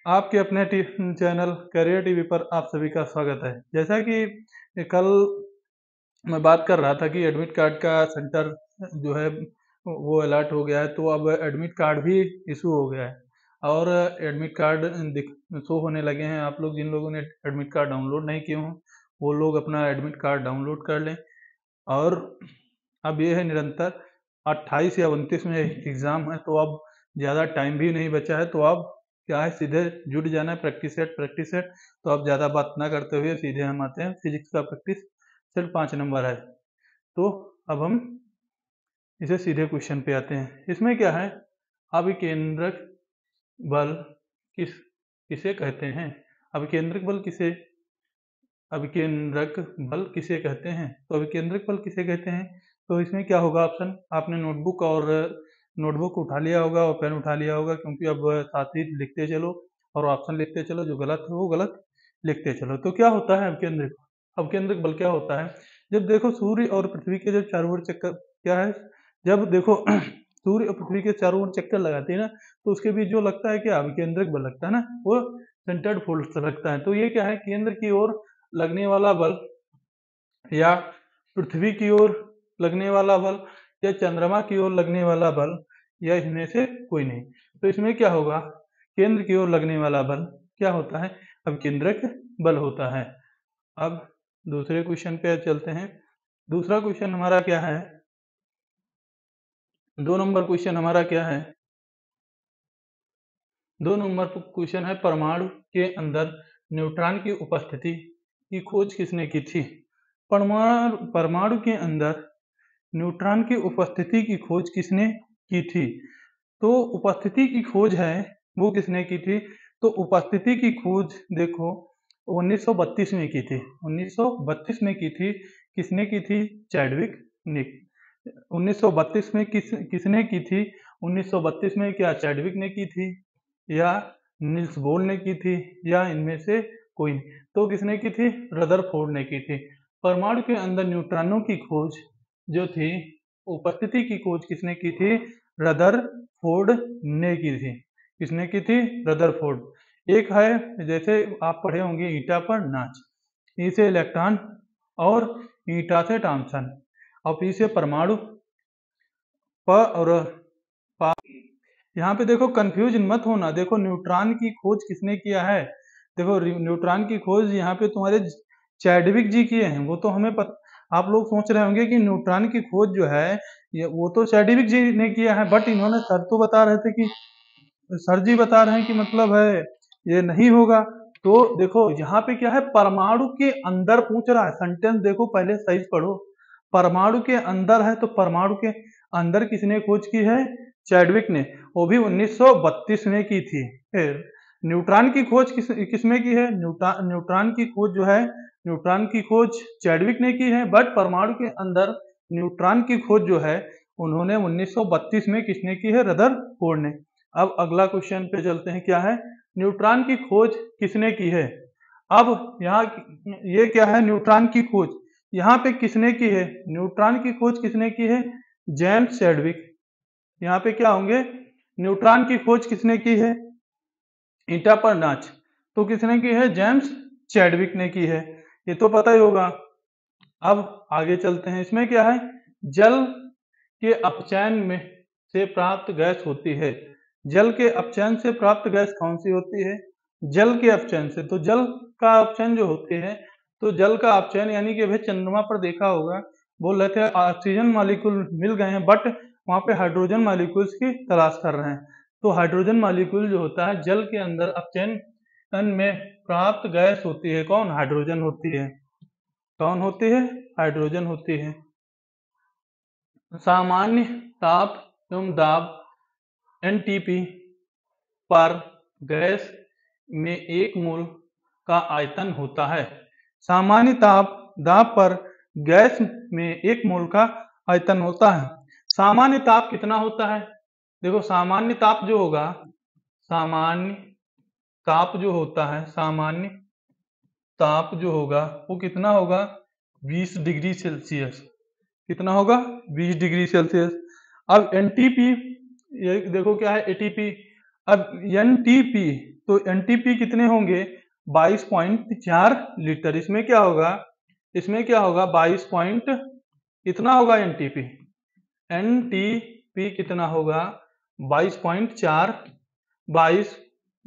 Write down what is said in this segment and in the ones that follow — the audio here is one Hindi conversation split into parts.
आपके अपने चैनल करियर टीवी पर आप सभी का स्वागत है। जैसा कि कल मैं बात कर रहा था कि एडमिट कार्ड का सेंटर जो है वो अलर्ट हो गया है, तो अब एडमिट कार्ड भी इशू हो गया है और एडमिट कार्ड शो होने लगे हैं। आप लोग जिन लोगों ने एडमिट कार्ड डाउनलोड नहीं किए हों वो लोग अपना एडमिट कार्ड डाउनलोड कर लें। और अब ये है निरंतर 28 या 29 में एग्ज़ाम है, तो अब ज़्यादा टाइम भी नहीं बचा है, तो अब क्या है सीधे जुट जाना है। Practice set. तो अब ज़्यादा बात ना करते हुए सीधे हम आते हैं। फिजिक्स का प्रैक्टिस सेट 5 नंबर है, तो अब हम इसे सीधे क्वेश्चन पे आते हैं। इसमें क्या है, अभिकेंद्रक बल किसे कहते हैं? अभिकेंद्रक बल किसे कहते हैं? तो अभिकेंद्रक बल किसे कहते हैं? तो इसमें क्या होगा ऑप्शन, आपने नोटबुक उठा लिया होगा और पेन उठा लिया होगा, क्योंकि अब साथ ही लिखते चलो और ऑप्शन लिखते चलो, जो गलत है वो गलत लिखते चलो। तो क्या होता है अभिकेंद्रक बल क्या होता है? जब देखो सूर्य और पृथ्वी के जब चारों ओर चक्कर क्या है, जब देखो सूर्य और पृथ्वी के चारों ओर चक्कर लगाते हैं ना, तो उसके बीच जो लगता है क्या, अभिकेंद्रक बल लगता है ना, वो सेंटर्ड फोर्स लगता है। तो ये क्या है, केंद्र की ओर लगने वाला बल या पृथ्वी की ओर लगने वाला बल या चंद्रमा की ओर लगने वाला बल या इनमें से कोई नहीं। तो इसमें क्या होगा, केंद्र की ओर लगने वाला बल क्या होता है, अभिकेंद्रक बल होता है। अब दूसरे क्वेश्चन पे चलते हैं। दूसरा क्वेश्चन हमारा क्या है, 2 नंबर क्वेश्चन हमारा क्या है, 2 नंबर क्वेश्चन है, परमाणु के अंदर न्यूट्रॉन की उपस्थिति की खोज किसने की थी? परमाणु के अंदर न्यूट्रॉन की उपस्थिति की खोज किसने की थी? तो उपस्थिति की खोज है वो किसने की थी? तो उपस्थिति की खोज देखो 1932 में की थी। 1932 में की थी। किसने की थी? चैडविक निक। 1932 में किसने की थी? 1932 में क्या चैडविक ने की थी या निल्स बोर ने की थी या इनमें से कोई नहीं? तो किसने की थी? रदरफोर्ड ने की थी। परमाणु के अंदर न्यूट्रॉनों की खोज जो थी, उपस्थिति की खोज किसने की थी? रदरफोर्ड ने की थी। किसने की थी? रदरफोर्ड। एक है, जैसे आप पढ़े होंगे ईटा पर नाच, ई से इलेक्ट्रॉन और ईटा से थॉमसन और पी से परमाणु और यहाँ पे देखो कंफ्यूज मत होना। देखो न्यूट्रॉन की खोज किसने किया है? देखो न्यूट्रॉन की खोज यहाँ पे तुम्हारे चैडविक जी किए हैं। वो तो हमें आप लोग सोच रहे होंगे कि न्यूट्रॉन की खोज जो है वो तो चैडविक जी ने किया है, बट इन्होंने सर तो बता रहे थे कि सर जी बता रहे हैं कि मतलब है ये नहीं होगा। तो देखो यहाँ पे क्या है, परमाणु के अंदर पूछ रहा है। सेंटेंस देखो पहले सही पढ़ो। परमाणु के अंदर है, तो परमाणु के अंदर किसने खोज की है? चैडविक ने, वो भी 1932 में की थी। फिर न्यूट्रॉन की खोज किसमें की है? न्यूट्रॉन की खोज जो है, न्यूट्रॉन की खोज चैडविक ने की है, बट परमाणु के अंदर न्यूट्रॉन की खोज जो है उन्होंने 1932 में किसने की है? रदरफोर्ड ने। अब अगला क्वेश्चन पे चलते हैं। क्या है? न्यूट्रॉन की खोज किसने की है? अब यहाँ ये क्या है, न्यूट्रॉन की खोज यहाँ पे किसने की है? न्यूट्रॉन की खोज किसने की है? James Chadwick. यहाँ पे क्या होंगे, न्यूट्रॉन की खोज किसने की है? ईटा पर नाच, तो किसने की है? जेम्स चैडविक ने की है। ये तो पता ही होगा। अब आगे चलते हैं। इसमें क्या है, जल के अपचयन में से प्राप्त गैस होती है। जल के अपचयन से प्राप्त गैस कौन सी होती है? जल के अपचयन से, तो जल का अपचयन जो होते हैं, तो जल का अपचयन यानी कि भाई चंद्रमा पर देखा होगा, बोल रहे थे ऑक्सीजन मॉलिक्यूल मिल गए हैं, बट वहां पे हाइड्रोजन मॉलिक्यूल्स की तलाश कर रहे हैं। तो हाइड्रोजन मॉलिक्यूल जो होता है जल के अंदर अपचयन में प्राप्त गैस होती है, कौन? हाइड्रोजन होती है। कौन होती है? हाइड्रोजन होती है। सामान्य ताप एवं दाब एनटीपी पर गैस में 1 मोल का आयतन होता है। सामान्य ताप दाब पर गैस में 1 मोल का आयतन होता है। सामान्य ताप कितना होता है? देखो सामान्य ताप जो होगा, सामान्य ताप जो होता है, सामान्य ताप जो होगा वो कितना होगा? 20 डिग्री सेल्सियस। कितना होगा? 20 डिग्री सेल्सियस। अब एनटीपी, ये देखो क्या है, एटीपी। अब एनटीपी तो एनटीपी कितने होंगे? 22.4 लीटर। इसमें क्या होगा? 22 पॉइंट कितना होगा एनटीपी? एनटीपी कितना होगा? 22.4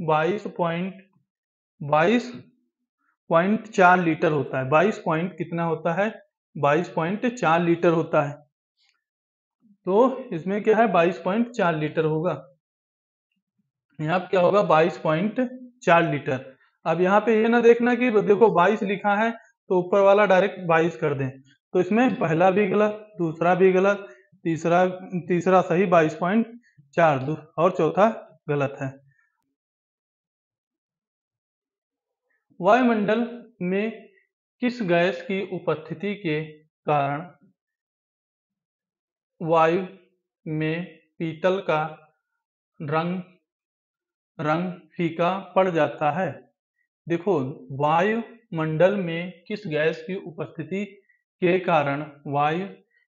22.4 लीटर होता है। 22 पॉइंट कितना होता है? 22.4 लीटर होता है। तो इसमें क्या है? 22.4 लीटर होगा। यहाँ पे क्या होगा? 22.4 लीटर। अब यहाँ पे ये ना देखना कि देखो 22 लिखा है तो ऊपर वाला डायरेक्ट 22 कर दें, तो इसमें पहला भी गलत, दूसरा भी गलत, तीसरा सही 22.4 और चौथा गलत है। वायुमंडल में किस गैस की उपस्थिति के कारण वायु में पीतल का रंग फीका पड़ जाता है? देखो, वायुमंडल में किस गैस की उपस्थिति के कारण वायु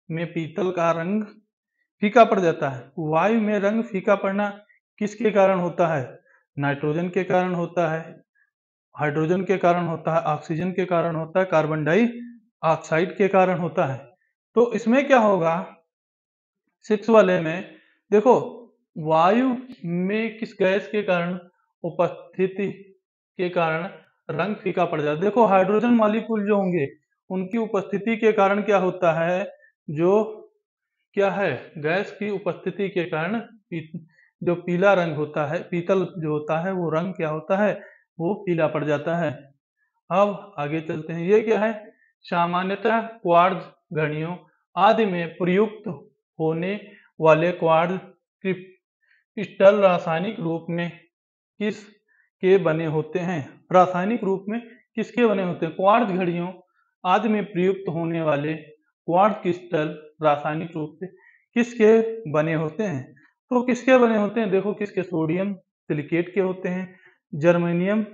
में पीतल का रंग फीका पड़ जाता है? वायु में रंग फीका पड़ना किसके कारण होता है? नाइट्रोजन के कारण होता है, हाइड्रोजन के कारण होता है, ऑक्सीजन के कारण होता है, कार्बन डाइऑक्साइड के कारण होता है। तो इसमें क्या होगा? 6 वाले में देखो, वायु में किस गैस के कारण उपस्थिति के कारण रंग फीका पड़ जाता है? देखो, हाइड्रोजन मॉलिक्यूल जो होंगे उनकी उपस्थिति के कारण क्या होता है? जो क्या है, गैस की उपस्थिति के कारण जो पीला रंग होता है, पीतल जो होता है वो रंग क्या होता है? वो पीला पड़ जाता है। अब आगे चलते हैं। ये क्या है? सामान्यतः क्वार्ट्ज घड़ियों आदि में प्रयुक्त होने वाले क्वार्ट्ज क्रिस्टल रासायनिक रूप में किस के बने होते हैं? रासायनिक रूप में किसके बने होते हैं? क्वार्ट्ज घड़ियों आदि में प्रयुक्त होने वाले क्वार्ट्ज क्रिस्टल रासायनिक रूप से किसके बने होते हैं? तो किसके बने होते हैं? देखो, किसके? सोडियम सिलिकेट के होते हैं, जर्मेनियम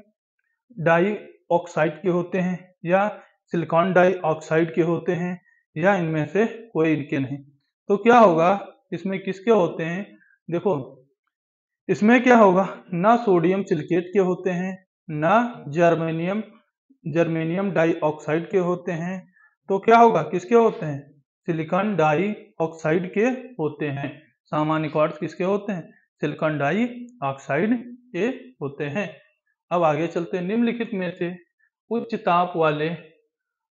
डाइऑक्साइड के होते हैं, या सिलिकॉन डाइऑक्साइड के होते हैं, या इनमें से कोई इनके नहीं। तो क्या होगा? इसमें किसके होते हैं? देखो, इसमें क्या होगा? ना सोडियम सिलिकेट के होते हैं, ना जर्मेनियम डाइऑक्साइड के होते हैं। तो क्या होगा? किसके होते हैं? सिलिकॉन डाइऑक्साइड के होते हैं। सामान्य क्वार्ट्ज किसके होते हैं? सिलिकॉन डाइऑक्साइड के होते हैं। अब आगे चलते हैं। निम्नलिखित में से उच्च ताप वाले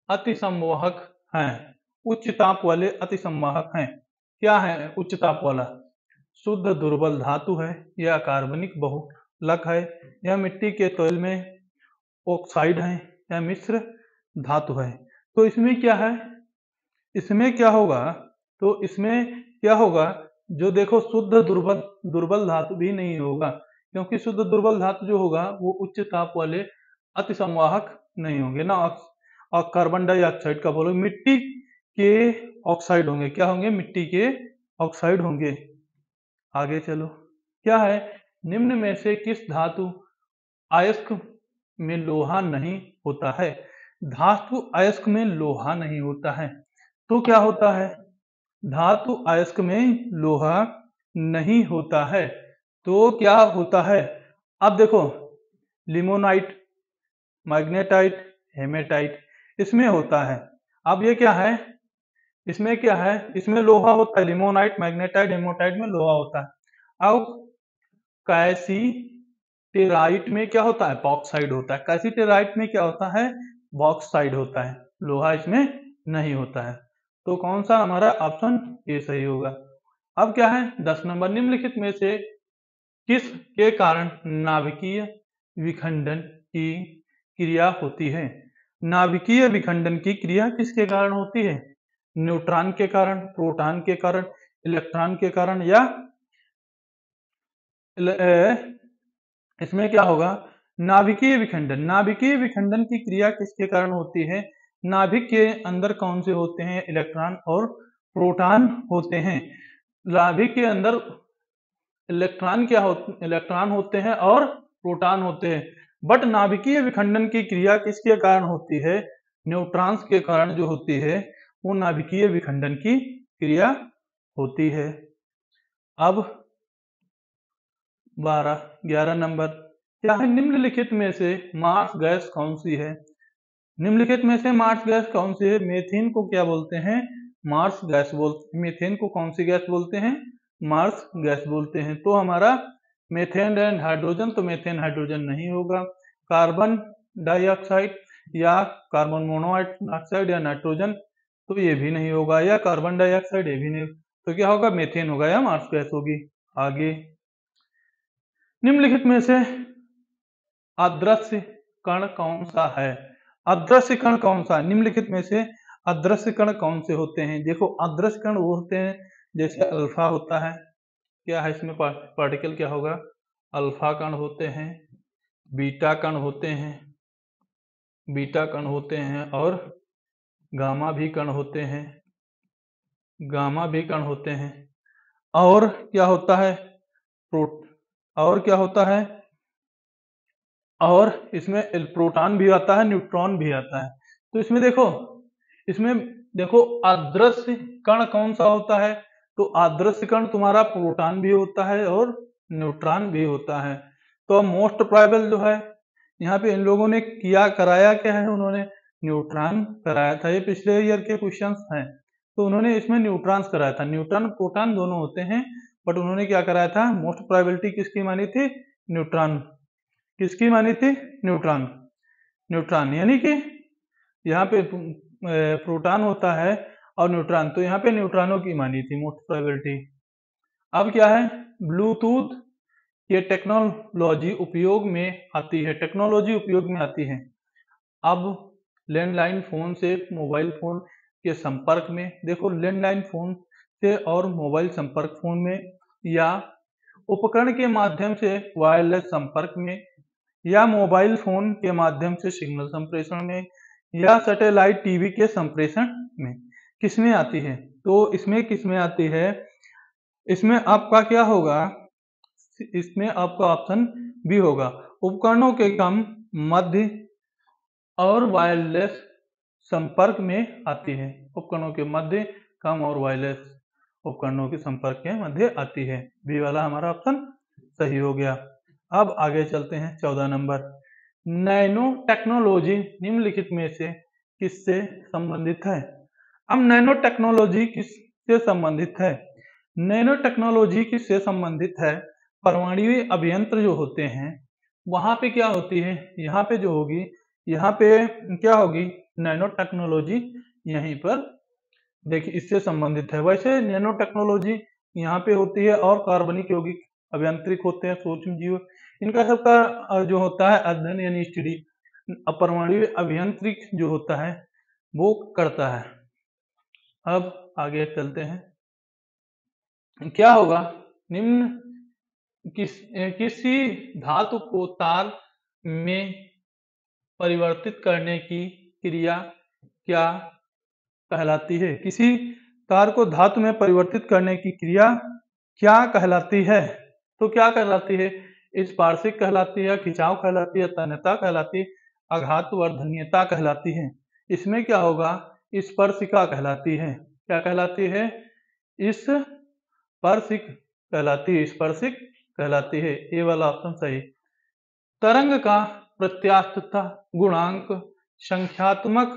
अतिसंवाहक हैं। उच्च ताप वाले अतिसंवाहक हैं। क्या है उच्च ताप वाला? शुद्ध दुर्बल धातु है, या कार्बनिक बहुलक है, या मिट्टी के तैल में ऑक्साइड है, या मिश्र धातु है। तो इसमें क्या है? इसमें क्या होगा? तो इसमें क्या होगा? जो देखो, शुद्ध दुर्बल धातु भी नहीं होगा, क्योंकि शुद्ध दुर्बल धातु जो होगा वो उच्च ताप वाले अतिसंवाहक नहीं होंगे ना। और कार्बन डाइऑक्साइड का बोलो, मिट्टी के ऑक्साइड होंगे। क्या होंगे? मिट्टी के ऑक्साइड होंगे। आगे चलो, क्या है? निम्न में से किस धातु अयस्क में लोहा नहीं होता है? धातु अयस्क में लोहा नहीं होता है। तो क्या होता है? धातु अयस्क में लोहा नहीं होता है। तो क्या होता है? अब देखो, लिमोनाइट, मैग्नेटाइट, हेमेटाइट इसमें होता है। अब ये क्या है? इसमें क्या है? इसमें लोहा होता है। लिमोनाइट, मैग्नेटाइट, हेमेटाइट में लोहा होता है। अब कैल्सीटेराइट में क्या होता है? बॉक्साइड होता है। कैल्सीटेराइट में क्या होता है? बॉक्साइड होता है। लोहा इसमें नहीं होता है। तो कौन सा हमारा ऑप्शन ए सही होगा। अब क्या है? 10 नंबर। निम्नलिखित में से किस के कारण नाभिकीय विखंडन की क्रिया होती है? नाभिकीय विखंडन की क्रिया किसके कारण होती है? न्यूट्रॉन के कारण, प्रोटॉन के कारण, इलेक्ट्रॉन के कारण, या इसमें क्या होगा? नाभिकीय विखंडन। नाभिकीय विखंडन की क्रिया किसके कारण होती है? नाभिक के अंदर कौन से होते हैं? इलेक्ट्रॉन और प्रोटॉन होते हैं। नाभिक के अंदर इलेक्ट्रॉन होते हैं और प्रोटॉन होते हैं। बट नाभिकीय विखंडन की क्रिया किसके कारण होती है? न्यूट्रॉन्स के कारण जो होती है वो नाभिकीय विखंडन की क्रिया होती है। अब 11 नंबर। क्या है, निम्नलिखित में से मार्स गैस कौन सी है? निम्नलिखित में से मार्स गैस कौन सी है? मीथेन को क्या बोलते हैं? मार्स गैस बोलते हैं। मीथेन को कौन सी गैस बोलते हैं? मार्स गैस बोलते हैं। तो हमारा मीथेन एंड हाइड्रोजन, तो मीथेन हाइड्रोजन नहीं होगा। कार्बन डाइऑक्साइड या कार्बन मोनोऑक्साइड या नाइट्रोजन, तो ये भी नहीं होगा, या कार्बन डाइऑक्साइड, ये भी नहीं। तो क्या होगा? मीथेन होगा या मार्स गैस होगी। आगे, निम्नलिखित में से अदृश्य कण कौन सा है? अदृश्य कण कौन सा? निम्नलिखित में से अदृश्य कण कौन से होते हैं? देखो, अदृश्य कण वो होते हैं जैसे अल्फा होता है, क्या है इसमें पार्टिकल क्या होगा? अल्फा कण होते हैं, बीटा कण होते हैं, बीटा कण होते हैं, और गामा भी कण होते हैं, गामा भी कण होते हैं। और क्या होता है? और क्या होता है? और इसमें प्रोटॉन भी आता है, न्यूट्रॉन भी आता है। तो इसमें देखो अदृश्य कण कौन सा होता है? तो अदृश्य कण तुम्हारा प्रोटॉन भी होता है और न्यूट्रॉन भी होता है। तो मोस्ट प्रोबेबल जो है, यहाँ पे इन लोगों ने कराया क्या है? उन्होंने न्यूट्रॉन कराया था। ये पिछले ईयर के क्वेश्चंस हैं, तो उन्होंने इसमें न्यूट्रॉन्स कराया था। न्यूट्रॉन प्रोटॉन दोनों होते हैं, बट उन्होंने क्या कराया था? मोस्ट प्रोबेबिलिटी किसकी मानी थी? न्यूट्रॉन। किसकी मानी थी? न्यूट्रॉन। न्यूट्रॉन यानी कि यहाँ पे प्रोटॉन होता है और न्यूट्रॉन, तो यहाँ पे न्यूट्रॉनों की मानी थी मोस्ट प्रोबेबिलिटी। अब क्या है? ब्लूटूथ ये टेक्नोलॉजी उपयोग में आती है, टेक्नोलॉजी उपयोग में आती है। अब लैंडलाइन फोन से मोबाइल फोन के संपर्क में, देखो लैंडलाइन फोन से और मोबाइल संपर्क फोन में, या उपकरण के माध्यम से वायरलेस संपर्क में, या मोबाइल फोन के माध्यम से सिग्नल संप्रेषण में, या सैटेलाइट टीवी के संप्रेषण में, किसमें आती है? तो इसमें किसमें आती है? इसमें आपका क्या होगा? इसमें आपका ऑप्शन बी होगा, उपकरणों के कम, मध्य और वायरलेस संपर्क में आती है। उपकरणों के मध्य, कम और वायरलेस उपकरणों के संपर्क के मध्य आती है। बी वाला हमारा ऑप्शन सही हो गया। अब आगे चलते हैं 14 नंबर। नैनो टेक्नोलॉजी निम्नलिखित में से किससे संबंधित है? अब नैनो टेक्नोलॉजी किससे संबंधित है? नैनो टेक्नोलॉजी किससे संबंधित है? परमाणु अभियंत्र जो होते हैं, वहां पे क्या होती है? यहाँ पे जो होगी, यहाँ पे क्या होगी? नैनो टेक्नोलॉजी यहीं पर देखिए इससे संबंधित है। वैसे नैनो टेक्नोलॉजी यहाँ पे होती है, और कार्बनिक यौगिक अभियांत्रिक होते हैं, सूक्ष्म जीव, इनका सबका जो होता है अध्ययन यानी स्टडी परमाणु अभियांत्रिक जो होता है वो करता है। अब आगे चलते हैं। क्या होगा? निम्न किसी धातु को तार में परिवर्तित करने की क्रिया क्या कहलाती है? किसी तार को धातु में परिवर्तित करने की क्रिया क्या कहलाती है? तो क्या कहलाती है? स्पार्शिक कहलाती है, खिंचाव कहलाती है, तन्यता कहलाती है, आघातवर्धनीयता कहलाती है। इसमें क्या होगा? स्पर्शिका कहलाती है। क्या कहलाती है? स्पर्शिक कहलाती है, स्पर्शिक कहलाती है। ये वाला ऑप्शन सही। तरंग का प्रत्यास्थता गुणांक संख्यात्मक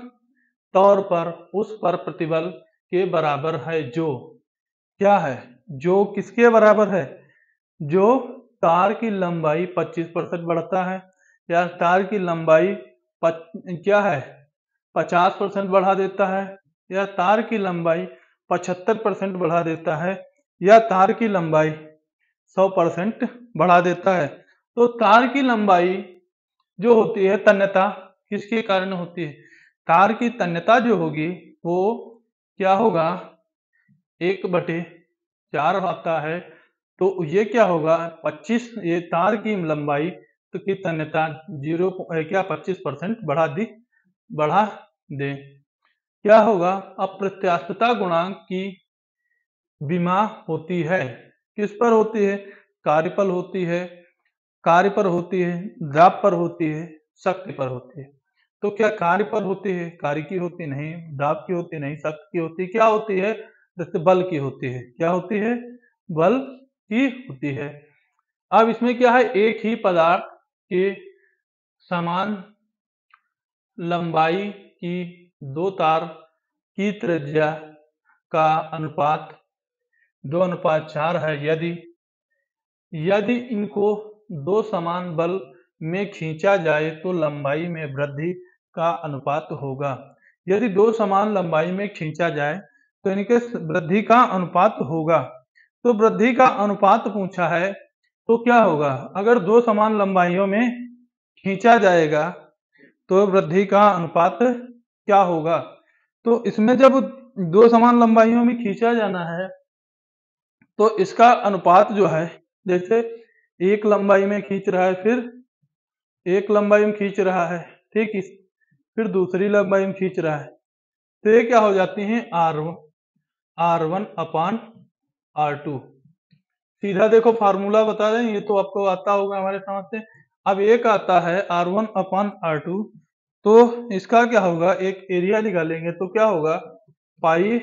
तौर पर उस पर प्रतिबल के बराबर है जो, क्या है? जो किसके बराबर है? जो तार की लंबाई 25% बढ़ता है, या तार की लंबाई क्या है 50% बढ़ा देता है, या तार की लंबाई 75% बढ़ा देता है, या तार की लंबाई 100% बढ़ा देता है। तो तार की लंबाई जो होती है तन्यता किसके कारण होती है? तार की तन्यता जो होगी वो क्या होगा? 1/4 आता है। तो ये क्या होगा? 25, ये तार की लंबाई तो की तन्यता 25% बढ़ा दे, क्या होगा? अप्रत्यास्थता गुणांक की विमा होती है। किस पर होती है? कार्य पर होती है, दाब पर होती है, शक्ति पर होती है। तो क्या कार्य पर होती है? कार्य की होती नहीं, दाब की होती नहीं, शक्ति की होती, क्या होती है? जैसे बल की होती है। क्या होती है? बल की होती है। अब इसमें क्या है? एक ही पदार्थ के समान लंबाई की दो तार की त्रिज्या का अनुपात 2:4 है। यदि इनको दो समान बल में खींचा जाए तो लंबाई में वृद्धि का अनुपात होगा। यदि दो समान लंबाई में खींचा जाए तो इनके वृद्धि का अनुपात होगा। तो वृद्धि का अनुपात पूछा है तो क्या होगा, अगर दो समान लंबाइयों में खींचा जाएगा तो वृद्धि का अनुपात क्या होगा। तो इसमें जब दो समान लंबाइयों में खींचा जाना है तो इसका अनुपात जो है, जैसे एक लंबाई में खींच रहा है, फिर एक लंबाई में खींच रहा है, ठीक, फिर दूसरी लंबाई में खींच रहा है, तो ये क्या हो जाती हैं, R1 अपान R2। सीधा देखो फार्मूला बता दें, ये तो आपको आता होगा हमारे समझ से। अब एक आता है R1 अपान R2, तो इसका क्या होगा, एक एरिया निकालेंगे तो क्या होगा, पाई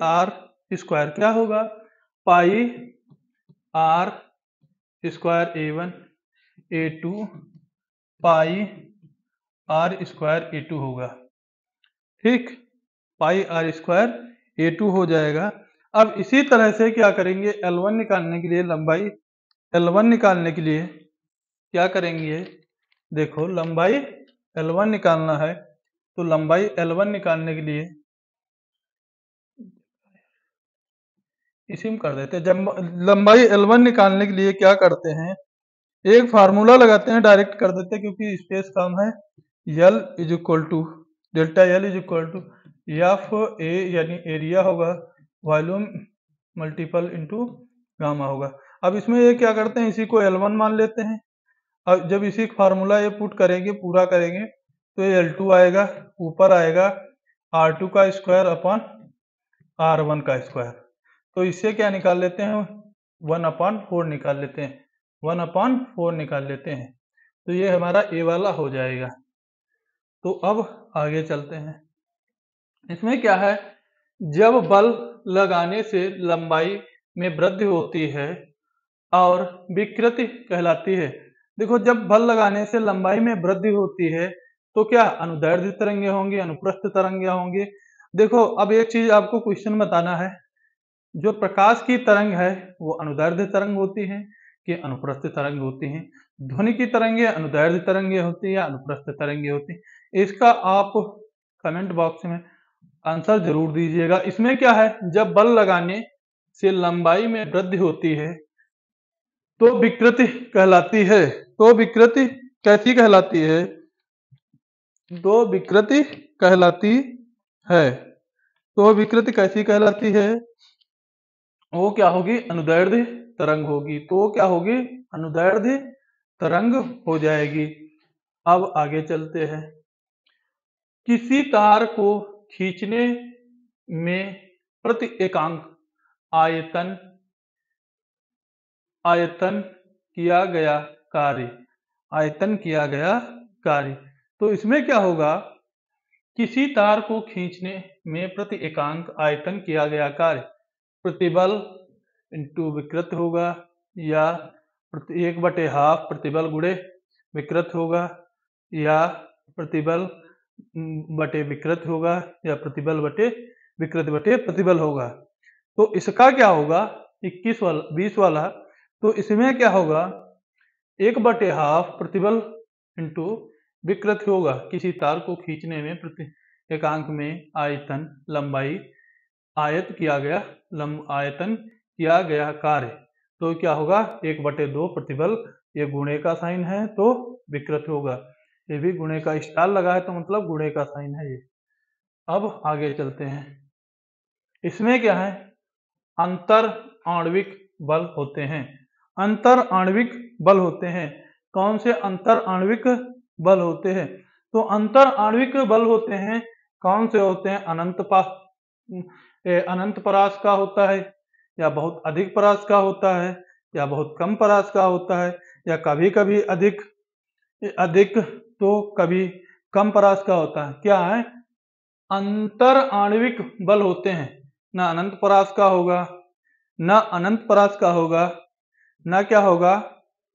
आर स्क्वायर, क्या होगा, pi r square A1 A2 pi r square A2 होगा, ठीक, पाई आर स्क्वायर A2 हो जाएगा। अब इसी तरह से क्या करेंगे, L1 निकालने के लिए, लंबाई L1 निकालने के लिए क्या करेंगे, देखो लंबाई L1 निकालना है तो लंबाई L1 निकालने के लिए इसी में कर देते हैं। जब लंबाई L1 निकालने के लिए क्या करते हैं, एक फार्मूला लगाते हैं, डायरेक्ट कर देते हैं क्योंकि स्पेस कम है। L is equal to delta L is equal to F A यानी एरिया होगा, वॉल्यूम मल्टीपल इंटू गामा होगा। अब इसमें ये क्या करते हैं, इसी को L1 मान लेते हैं। अब जब इसी फार्मूला ये पुट करेंगे, पूरा करेंगे, तो ये L2 आएगा, ऊपर आएगा R2 का स्क्वायर अपॉन R1 का स्क्वायर। तो इससे क्या निकाल लेते हैं, 1/4 निकाल लेते हैं, 1/4 निकाल लेते हैं। तो ये हमारा ए वाला हो जाएगा। तो अब आगे चलते हैं। इसमें क्या है, जब बल लगाने से लंबाई में वृद्धि होती है और विकृति कहलाती है। देखो, जब बल लगाने से लंबाई में वृद्धि होती है तो क्या अनुदैर्ध्य तरंगे होंगी, अनुप्रस्थ तरंगे होंगी। देखो, अब एक चीज आपको क्वेश्चन बताना है, जो प्रकाश की तरंग है वो अनुदैर्ध्य तरंग होती है कि अनुप्रस्थ तरंग होती है। ध्वनि की तरंगे अनुदैर्ध्य तरंगे होती है या अनुप्रस्थ तरंगे होती है। इसका आप कमेंट बॉक्स में आंसर जरूर दीजिएगा। इसमें क्या है, जब बल लगाने से लंबाई में वृद्धि होती है तो विकृति कहलाती है। तो विकृति कैसी कहलाती है, तो विकृति कहलाती है। तो विकृति कैसी कहलाती है, वो क्या होगी, अनुदैर्ध्य तरंग होगी। तो क्या होगी, अनुदैर्ध्य तरंग हो जाएगी। अब आगे चलते हैं। किसी तार को खींचने में प्रति एकांक आयतन किया गया कार्य। तो इसमें क्या होगा, किसी तार को खींचने में प्रति एकांक आयतन किया गया कार्य प्रतिबल इंटू विकृत होगा, या 1/2 प्रतिबल गुणे विकृत होगा, या प्रतिबल बटे विकृत होगा, या प्रतिबल बटे विकृत बटे प्रतिबल होगा। तो इसका क्या होगा, 20 वाला, तो इसमें क्या होगा, 1/2 प्रतिबल इंटू विकृत होगा। किसी तार को खींचने में प्रति एकांक में आयतन लंबाई आयतन किया गया कार्य, तो क्या होगा, 1/2 प्रतिबल, ये गुणे का साइन है तो विकृत होगा, ये भी गुणे का स्टार लगा है तो मतलब गुणे का साइन है ये। अब आगे चलते हैं। इसमें क्या है, अंतर आणविक बल होते हैं। अंतर आणविक बल होते हैं। कौन से अंतर आणविक बल होते हैं, तो अंतर आणविक बल होते हैं, कौन से होते हैं, अनंत परास का होता है, या बहुत अधिक परास का होता है, या बहुत कम परास का होता है, या कभी कभी अधिक तो कभी कम परास का होता है। क्या है, अंतर आणविक बल होते हैं। ना अनंत परास का होगा, ना अनंत परास का होगा, ना क्या होगा,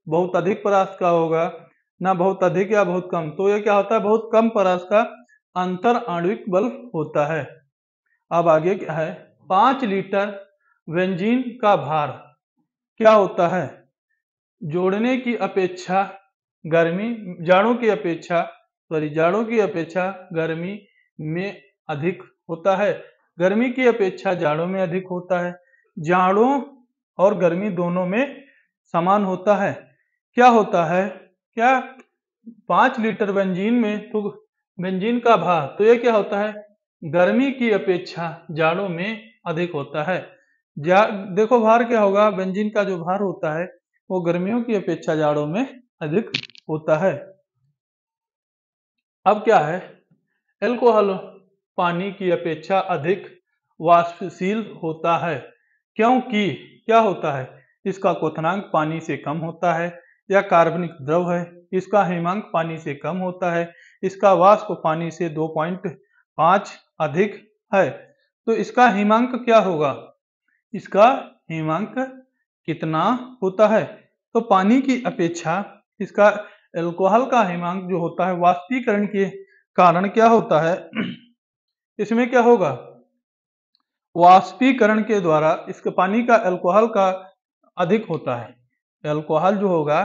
बहुत अधिक परास का होगा, ना बहुत अधिक या बहुत कम। तो ये क्या होता है, बहुत कम परास का अंतर आणविक बल होता है। अब आगे क्या है, 5 लीटर बेंजीन का भार क्या होता है, जोड़ने की अपेक्षा गर्मी, जाड़ों की अपेक्षा गर्मी में अधिक होता है। गर्मी की अपेक्षा जाड़ों में अधिक होता है। जाड़ों और गर्मी दोनों में समान होता है। क्या होता है, क्या 5 लीटर बेंजीन में, तो बेंजीन का भार, तो ये क्या होता है, गर्मी की अपेक्षा जाड़ों में अधिक होता है। देखो भार क्या होगा, बेंजीन का जो भार होता है वो गर्मियों की अपेक्षा जाड़ों में अधिक होता है। अब क्या है, एल्कोहल पानी की अपेक्षा अधिक वाष्पशील होता है, क्योंकि क्या होता है, इसका क्वथनांक पानी से कम होता है। यह कार्बनिक द्रव है, इसका हिमांक पानी से कम होता है, इसका वाष्प पानी से 2.5 अधिक है। तो इसका हिमांक क्या होगा, इसका हिमांक कितना होता है, तो पानी की अपेक्षा इसका एल्कोहल का हिमांक जो होता है वाष्पीकरण के कारण क्या होता है, इसमें क्या होगा, वाष्पीकरण के द्वारा इसके पानी का एल्कोहल का अधिक होता है। एल्कोहल जो होगा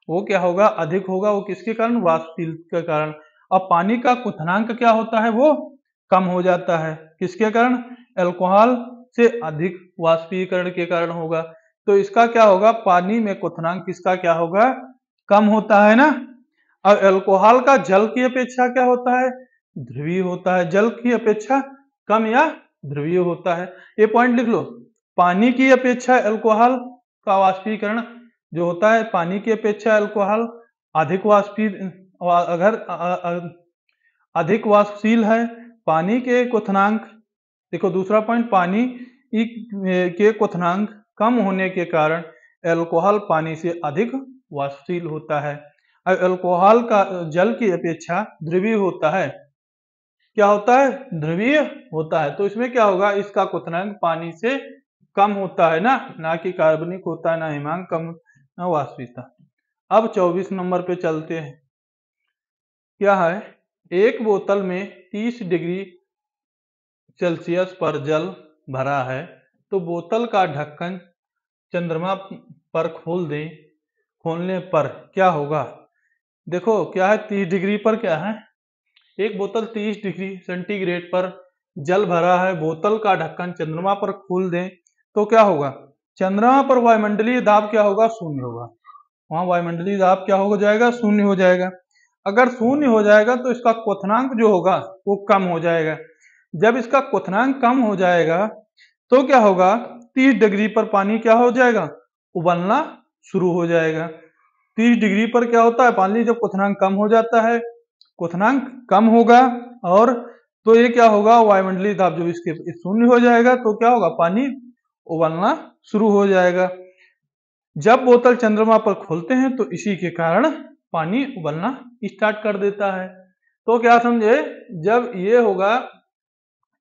वो क्या होगा, अधिक होगा, वो किसके कारण, वाष्पशील के कारण। अब पानी का क्वथनांक क्या होता है, वो कम हो जाता है, किसके कारण, एल्कोहल से अधिक वाष्पीकरण के कारण होगा। तो इसका क्या होगा, पानी में क्वथनांक किसका क्या होगा, कम होता है ना। अब एल्कोहल का जल की अपेक्षा क्या होता है, ध्रुवीय होता है, जल की अपेक्षा कम या ध्रुवीय होता है। ये पॉइंट लिख लो, पानी की अपेक्षा एल्कोहल का वाष्पीकरण जो होता है, पानी की अपेक्षा एल्कोहल अधिक अगर अधिक वाष्पशील है। पानी के क्वथनांक, देखो दूसरा पॉइंट, पानी के क्वथनांक कम होने के कारण एल्कोहल पानी से अधिक वाष्पशील होता है। अब एल्कोहल का जल की अपेक्षा ध्रुवीय होता है, क्या होता है, ध्रुवीय होता है। तो इसमें क्या होगा, इसका क्वथनांक पानी से कम होता है ना कि कार्बनिक होता है, ना हिमांक कम, ना वाष्पीयता। अब 24 नंबर पे चलते हैं। क्या है, एक बोतल में 30 डिग्री सेल्सियस पर जल भरा है, तो बोतल का ढक्कन चंद्रमा पर खोल दें, खोलने पर क्या होगा। देखो क्या है, 30 डिग्री पर क्या है, एक बोतल 30 डिग्री सेंटीग्रेड पर जल भरा है, बोतल का ढक्कन चंद्रमा पर खोल दें तो क्या होगा, चंद्रमा पर वायुमंडलीय दाब क्या होगा, शून्य होगा। वहां वायुमंडलीय दाब क्या हो जाएगा, शून्य हो जाएगा। अगर शून्य हो जाएगा तो इसका क्वथनांक जो होगा वो कम हो जाएगा। जब इसका क्वथनांक कम हो जाएगा तो क्या होगा, 30 डिग्री पर पानी क्या हो जाएगा, उबलना शुरू हो जाएगा। 30 डिग्री पर क्या होता है, पानी जब क्वथनांक कम हो जाता है, क्वथनांक कम होगा, और तो ये क्या होगा, वायुमंडलीय दाब जब इसके शून्य हो जाएगा तो क्या होगा, पानी उबलना शुरू हो जाएगा। जब बोतल चंद्रमा पर खोलते हैं तो इसी के कारण पानी उबलना स्टार्ट कर देता है। तो क्या समझे, जब ये होगा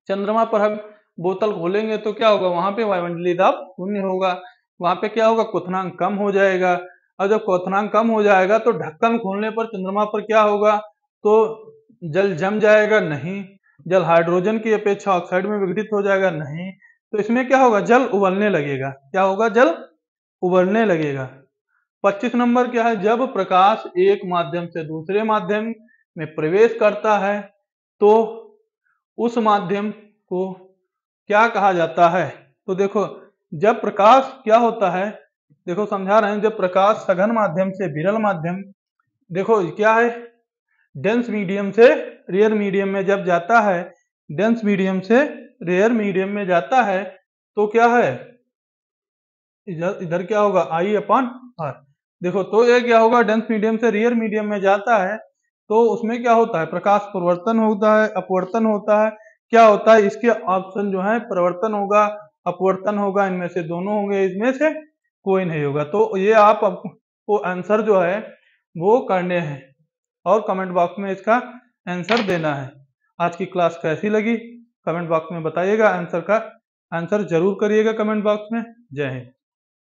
चंद्रमा पर हम बोतल खोलेंगे तो क्या होगा, वहां पे वायुमंडलीय दाब शून्य होगा, वहां पे क्या होगा, क्वथनांक कम हो जाएगा। और जब क्वथनांक कम हो जाएगा तो ढक्कन खोलने पर चंद्रमा पर क्या होगा, तो जल जम जाएगा, नहीं। जल हाइड्रोजन की अपेक्षा ऑक्साइड में विघटित हो जाएगा, नहीं। तो इसमें क्या होगा, जल उबलने लगेगा, क्या होगा, जल उबलने लगेगा। 25 नंबर क्या है, जब प्रकाश एक माध्यम से दूसरे माध्यम में प्रवेश करता है तो उस माध्यम को क्या कहा जाता है। तो देखो जब प्रकाश क्या होता है, देखो समझा रहे हैं, जब प्रकाश सघन माध्यम से विरल माध्यम, देखो क्या है, डेंस मीडियम से रेयर मीडियम में जब जाता है, डेंस मीडियम से रेयर मीडियम में जाता है तो क्या है, इधर क्या होगा, I/R। देखो तो ये क्या होगा, डेंस मीडियम से रेयर मीडियम में जाता है तो उसमें क्या होता है, प्रकाश परिवर्तन होता है, अपवर्तन होता है। क्या होता है, इसके ऑप्शन जो है, परिवर्तन होगा, अपवर्तन होगा, इनमें से दोनों होंगे, इसमें से कोई नहीं होगा। तो ये आपको आंसर जो है वो करने हैं और कमेंट बॉक्स में इसका आंसर देना है। आज की क्लास कैसी लगी कमेंट बॉक्स में बताइएगा, आंसर जरूर करिएगा कमेंट बॉक्स में। जय हिंद।